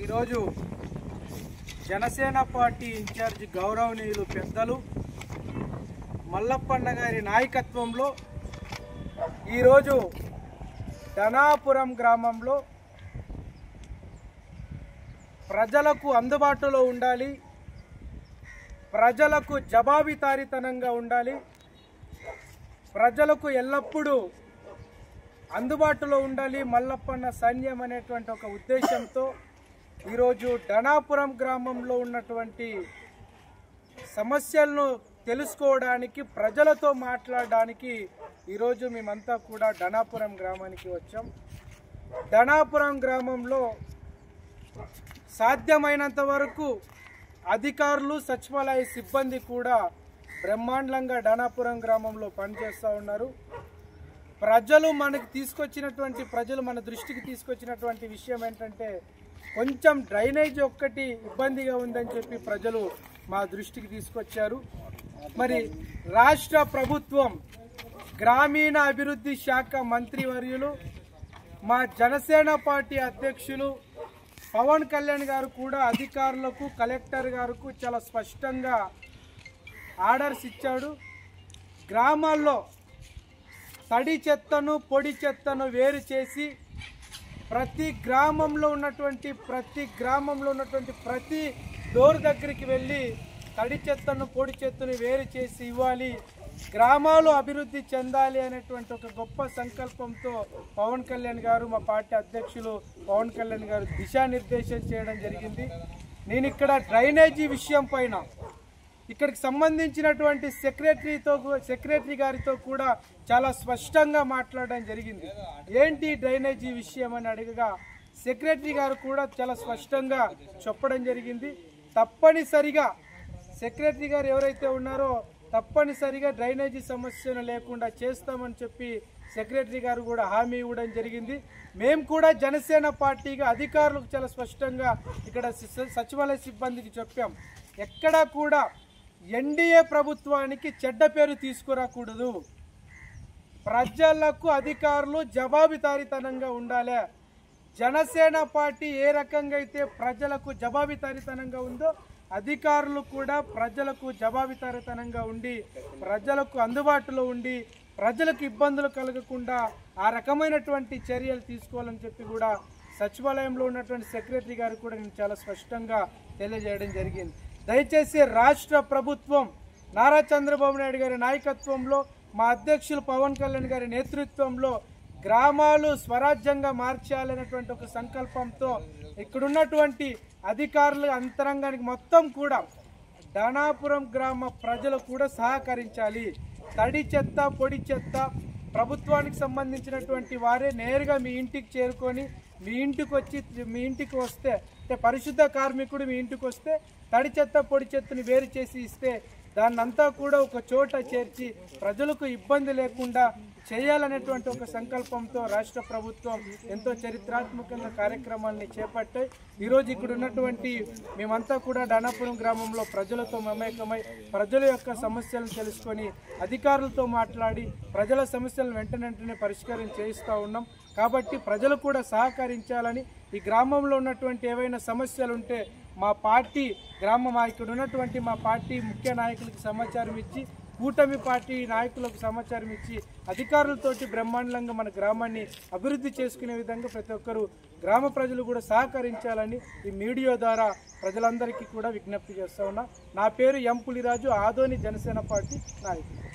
ఈరోజు Janasena party incharge గౌరవనీయులు పెద్దలు మల్లప్పన్న గారి నాయకత్వంలో ఈరోజు ధనాపురం గ్రామంలో ప్రజలకు అందుబాటులో ఉండాలి, ప్రజలకు జవాబుదారీతనంగా ఉండాలి, ప్రజలకు ఎల్లప్పుడూ అందుబాటులో ఉండాలి మల్లప్పన్న సైన్యం అనేటువంటి ఒక ఉద్దేశంతో ఈరోజు ధనాపురం గ్రామంలో ఉన్నటువంటి సమస్యలను తెలుసుకోవడానికి, ప్రజలతో మాట్లాడడానికి ఈరోజు మేమంతా కూడా ధనాపురం గ్రామానికి వచ్చాం. ధనాపురం గ్రామంలో సాధ్యమైనంత వరకు అధికారులు, సచివాలయ సిబ్బంది కూడా బ్రహ్మాండంగా ధనాపురం గ్రామంలో పనిచేస్తూ ఉన్నారు. ప్రజలు మనకి తీసుకొచ్చినటువంటి ప్రజలు మన దృష్టికి తీసుకొచ్చినటువంటి విషయం ఏంటంటే కొంచెం డ్రైనేజ్ ఒక్కటి ఇబ్బందిగా ఉందని చెప్పి ప్రజలు మా దృష్టికి తీసుకొచ్చారు. మరి రాష్ట్ర ప్రభుత్వం గ్రామీణ అభివృద్ధి శాఖ మంత్రివర్యులు మా జనసేన పార్టీ అధ్యక్షులు పవన్ కళ్యాణ్ గారు కూడా అధికారులకు, కలెక్టర్ గారికి చాలా స్పష్టంగా ఆర్డర్స్ ఇచ్చాడు. గ్రామాల్లో తడి చెత్తను, పొడి చెత్తను వేరు చేసి ప్రతి గ్రామంలో ఉన్నటువంటి ప్రతి డోర్ దగ్గరికి వెళ్ళి తడి చెత్తను, పొడి చెత్తను వేరు చేసి ఇవ్వాలి, గ్రామాలు అభివృద్ధి చెందాలి అనేటువంటి ఒక గొప్ప సంకల్పంతో పవన్ కళ్యాణ్ గారు, మా పార్టీ అధ్యక్షులు పవన్ కళ్యాణ్ గారు దిశానిర్దేశం చేయడం జరిగింది. నేను ఇక్కడ డ్రైనేజీ విషయం పైన ఇక్కడికి సంబంధించినటువంటి సెక్రటరీ గారితో కూడా చాలా స్పష్టంగా మాట్లాడడం జరిగింది. ఏంటి డ్రైనేజీ విషయం అని అడగగా సెక్రటరీ గారు కూడా చాలా స్పష్టంగా చెప్పడం జరిగింది. తప్పనిసరిగా సెక్రటరీ గారు ఎవరైతే ఉన్నారో తప్పనిసరిగా డ్రైనేజీ సమస్యను లేకుండా చేస్తామని చెప్పి సెక్రటరీ గారు కూడా హామీ ఇవ్వడం జరిగింది. మేము కూడా జనసేన పార్టీగా అధికారులకు చాలా స్పష్టంగా ఇక్కడ సచివాలయ సిబ్బందికి చెప్పాం, ఎక్కడా కూడా ఎన్డీఏ ప్రభుత్వానికి చెడ్డ పేరు తీసుకురాకూడదు, ప్రజలకు అధికారులు జవాబుదారీతనంగా ఉండాలి. జనసేన పార్టీ ఏ రకంగా అయితే ప్రజలకు జవాబుదారీతనంగా ఉందో అధికారులు కూడా ప్రజలకు జవాబుదారీతనంగా ఉండి, ప్రజలకు అందుబాటులో ఉండి, ప్రజలకు ఇబ్బందులు కలగకుండా ఆ రకమైనటువంటి చర్యలు తీసుకోవాలని చెప్పి కూడా సచివాలయంలో ఉన్నటువంటి సెక్రటరీ గారు కూడా నేను చాలా స్పష్టంగా తెలియజేయడం జరిగింది. దయచేసి రాష్ట్ర ప్రభుత్వం నారా చంద్రబాబు నాయుడు గారి నాయకత్వంలో, మా అధ్యక్షులు పవన్ కళ్యాణ్ గారి నేతృత్వంలో గ్రామాలు స్వరాజ్యంగా మార్చాలనేటువంటి ఒక సంకల్పంతో ఇక్కడున్నటువంటి అధికారుల అంతరంగానికి మొత్తం కూడా ధనాపురం గ్రామ ప్రజలు కూడా సహకరించాలి. తడి చెత్త, పొడి చెత్త ప్రభుత్వానికి సంబంధించినటువంటి వారే నేరుగా మీ ఇంటికి చేరుకొని మీ ఇంటికి వస్తే అంటే పరిశుద్ధ కార్మికుడు మీ ఇంటికి వస్తే తడి చెత్త, పొడి చెత్తని వేరు చేసి ఇస్తే దాన్నంతా కూడా ఒక చోట చేర్చి ప్రజలకు ఇబ్బంది లేకుండా చేయాలనేటువంటి ఒక సంకల్పంతో రాష్ట్ర ప్రభుత్వం ఎంతో చరిత్రాత్మకంగా కార్యక్రమాన్ని చేపట్టాయి. ఈరోజు ఇక్కడ ఉన్నటువంటి మేమంతా కూడా ధనాపురం గ్రామంలో ప్రజలతో మమేకమై ప్రజల యొక్క సమస్యలను తెలుసుకొని అధికారులతో మాట్లాడి ప్రజల సమస్యలను వెంటనే పరిష్కారం చేయిస్తూ ఉన్నాం. కాబట్టి ప్రజలు కూడా సహకరించాలని, ఈ గ్రామంలో ఉన్నటువంటి ఏవైనా సమస్యలు ఉంటే మా పార్టీ ఇక్కడ ఉన్నటువంటి మా పార్టీ ముఖ్య నాయకులకు సమాచారం ఇచ్చి, కూటమి పార్టీ నాయకులకు సమాచారం ఇచ్చి అధికారులతోటి బ్రహ్మాండంగా మన గ్రామాన్ని అభివృద్ధి చేసుకునే విధంగా ప్రతి ఒక్కరూ గ్రామ ప్రజలు కూడా సహకరించాలని ఈ మీడియా ద్వారా ప్రజలందరికీ కూడా విజ్ఞప్తి చేస్తా ఉన్నా. నా పేరు ఎం పులిరాజు, ఆదోని జనసేన పార్టీ నాయకుడు.